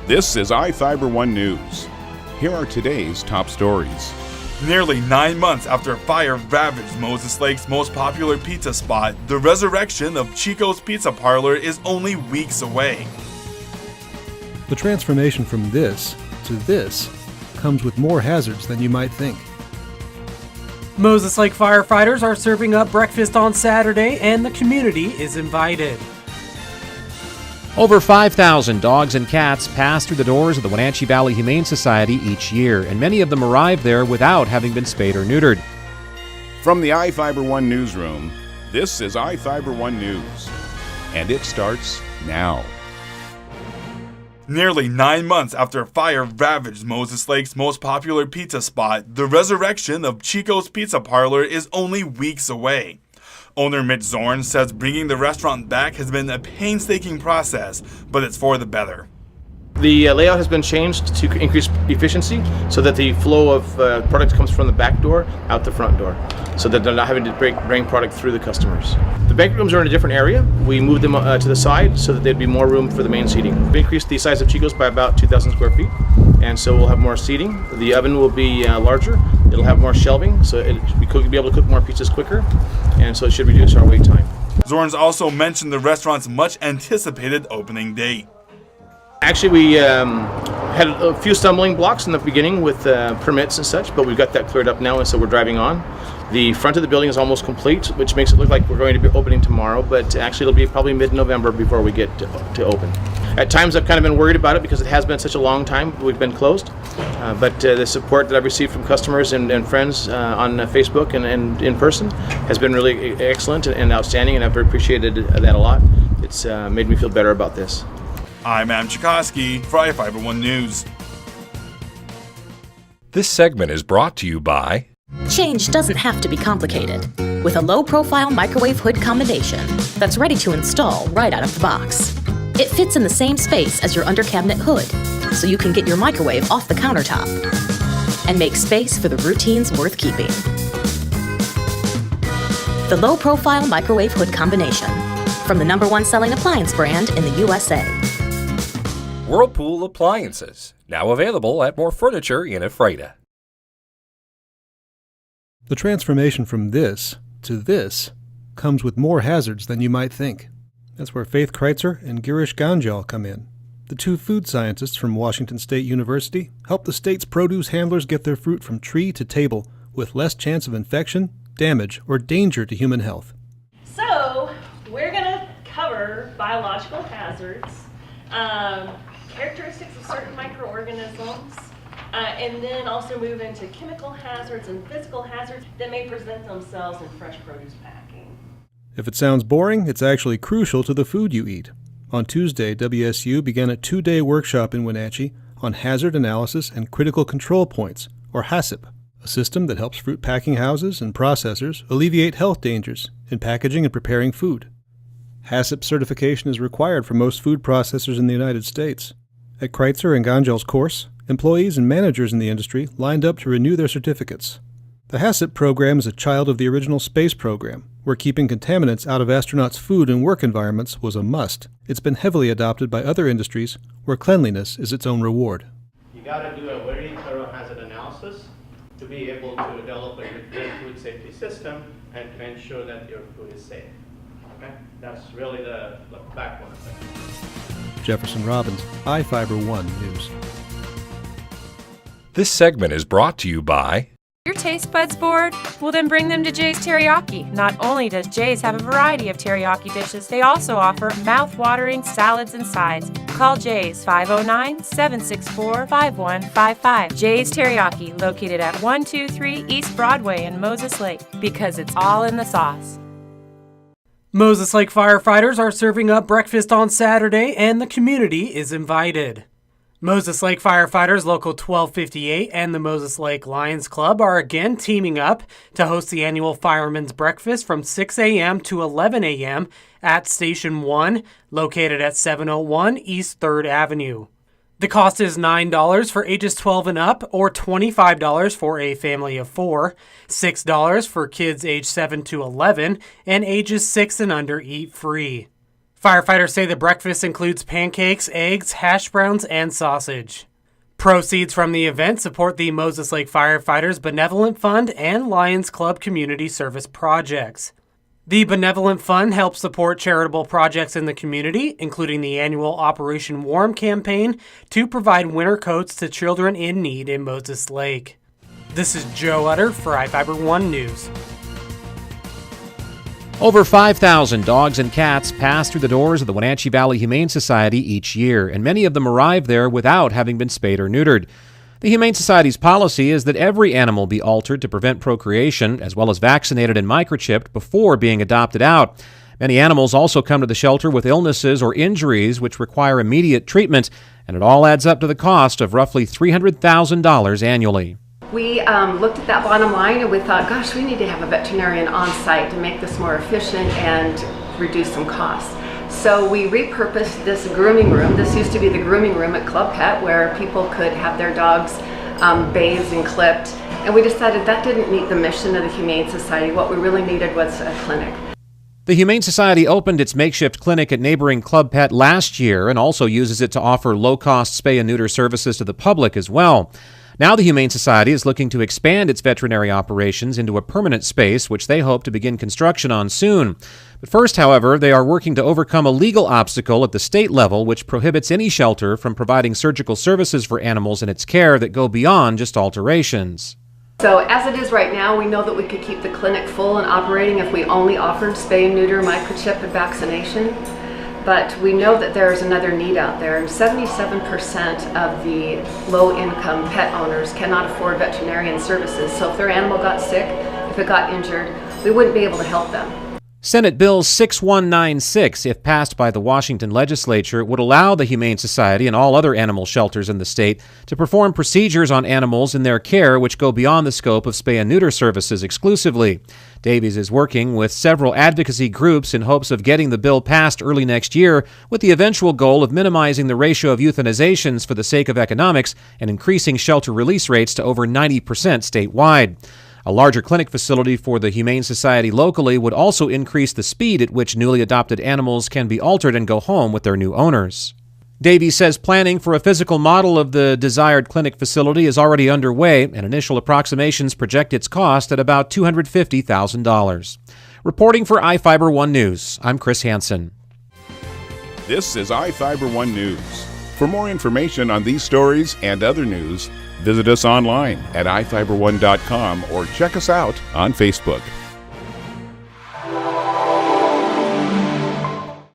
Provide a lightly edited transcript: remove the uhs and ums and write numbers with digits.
This is iFIBER 1 News. Here are today's top stories. Nearly 9 months after a fire ravaged Moses Lake's most popular pizza spot, the resurrection of Chico's Pizza Parlor is only weeks away. The transformation from this to this comes with more hazards than you might think. Moses Lake firefighters are serving up breakfast on Saturday, and the community is invited. Over 5,000 dogs and cats pass through the doors of the Wenatchee Valley Humane Society each year, and many of them arrive there without having been spayed or neutered. From the iFIBER 1 newsroom, this is iFIBER 1 News, and it starts now. Nearly 9 months after a fire ravaged Moses Lake's most popular pizza spot, the resurrection of Chico's Pizza Parlor is only weeks away. Owner Mitch Zorn says bringing the restaurant back has been a painstaking process, but it's for the better. The layout has been changed to increase efficiency so that the flow of product comes from the back door out the front door, so that they're not having to bring product through the customers. The banquet rooms are in a different area. We moved them to the side so that there'd be more room for the main seating. We increased the size of Chico's by about 2,000 square feet, and so we'll have more seating. The oven will be larger. It'll have more shelving, so we could be able to cook more pizzas quicker, and so it should reduce our wait time. Zorns also mentioned the restaurant's much anticipated opening date. Actually, we had a few stumbling blocks in the beginning with permits and such, but we've got that cleared up now, and so we're driving on. The front of the building is almost complete, which makes it look like we're going to be opening tomorrow, but actually it'll be probably mid-November before we get to open. At times I've kind of been worried about it because it has been such a long time we've been closed, but the support that I've received from customers and friends on Facebook and in person has been really excellent and outstanding, and I've appreciated that a lot. It's made me feel better about this. I'm Adam Chikoski for iFIBER 1 News. This segment is brought to you by... Change doesn't have to be complicated. With a low-profile microwave hood combination that's ready to install right out of the box. It fits in the same space as your under-cabinet hood, so you can get your microwave off the countertop and make space for the routines worth keeping. The low-profile microwave hood combination, from the #1 selling appliance brand in the USA. Whirlpool Appliances, now available at more furniture in Ephrata. The transformation from this to this comes with more hazards than you might think. That's where Faith Kreitzer and Girish Ganjal come in. The two food scientists from Washington State University help the state's produce handlers get their fruit from tree to table with less chance of infection, damage, or danger to human health. So, we're going to cover biological hazards, characteristics of certain microorganisms, and then also move into chemical hazards and physical hazards that may present themselves in fresh produce packing. If it sounds boring, it's actually crucial to the food you eat. On Tuesday, WSU began a 2-day workshop in Wenatchee on hazard analysis and critical control points, or HACCP, a system that helps fruit packing houses and processors alleviate health dangers in packaging and preparing food. HACCP certification is required for most food processors in the United States. At Kreitzer and Ganjal's course, employees and managers in the industry lined up to renew their certificates. The HACCP program is a child of the original space program, where keeping contaminants out of astronauts' food and work environments was a must. It's been heavily adopted by other industries where cleanliness is its own reward. You got to do a very thorough hazard analysis to be able to develop a good food safety system and to ensure that your food is safe. Okay? That's really the backbone of it. Jefferson Robbins, iFIBER 1 News. This segment is brought to you by... Your taste buds bored? Well, then bring them to Jay's Teriyaki. Not only does Jay's have a variety of teriyaki dishes, they also offer mouth-watering salads and sides. Call Jay's 509-764-5155. Jay's Teriyaki, located at 123 East Broadway in Moses Lake, because it's all in the sauce. Moses Lake firefighters are serving up breakfast on Saturday, and the community is invited. Moses Lake firefighters Local 1258 and the Moses Lake Lions Club are again teaming up to host the annual Fireman's Breakfast from 6 a.m. to 11 a.m. at Station 1, located at 701 East 3rd Avenue. The cost is $9 for ages 12 and up, or $25 for a family of 4, $6 for kids age 7 to 11, and ages 6 and under eat free. Firefighters say the breakfast includes pancakes, eggs, hash browns, and sausage. Proceeds from the event support the Moses Lake Firefighters Benevolent Fund and Lions Club community service projects. The Benevolent Fund helps support charitable projects in the community, including the annual Operation Warm campaign to provide winter coats to children in need in Moses Lake. This is Joe Utter for iFIBER 1 News. Over 5,000 dogs and cats pass through the doors of the Wenatchee Valley Humane Society each year, and many of them arrive there without having been spayed or neutered. The Humane Society's policy is that every animal be altered to prevent procreation, as well as vaccinated and microchipped before being adopted out. Many animals also come to the shelter with illnesses or injuries which require immediate treatment, and it all adds up to the cost of roughly $300,000 annually. We looked at that bottom line and we thought, gosh, we need to have a veterinarian on site to make this more efficient and reduce some costs. So we repurposed this grooming room. This used to be the grooming room at Club Pet where people could have their dogs bathed and clipped. And we decided that didn't meet the mission of the Humane Society. What we really needed was a clinic. The Humane Society opened its makeshift clinic at neighboring Club Pet last year and also uses it to offer low-cost spay and neuter services to the public as well. Now the Humane Society is looking to expand its veterinary operations into a permanent space, which they hope to begin construction on soon. But first, however, they are working to overcome a legal obstacle at the state level which prohibits any shelter from providing surgical services for animals in its care that go beyond just alterations. So as it is right now, we know that we could keep the clinic full and operating if we only offered spay and neuter, microchip, and vaccination. But we know that there is another need out there, and 77% of the low-income pet owners cannot afford veterinarian services. So if their animal got sick, if it got injured, we wouldn't be able to help them. Senate Bill 6196, if passed by the Washington legislature, would allow the Humane Society and all other animal shelters in the state to perform procedures on animals in their care which go beyond the scope of spay and neuter services exclusively. Davies is working with several advocacy groups in hopes of getting the bill passed early next year, with the eventual goal of minimizing the ratio of euthanizations for the sake of economics and increasing shelter release rates to over 90% statewide. A larger clinic facility for the Humane Society locally would also increase the speed at which newly adopted animals can be altered and go home with their new owners. Davies says planning for a physical model of the desired clinic facility is already underway, and initial approximations project its cost at about $250,000. Reporting for iFIBER 1 News, I'm Chris Hansen. This is iFIBER 1 News. For more information on these stories and other news, visit us online at iFiber1.com or check us out on Facebook.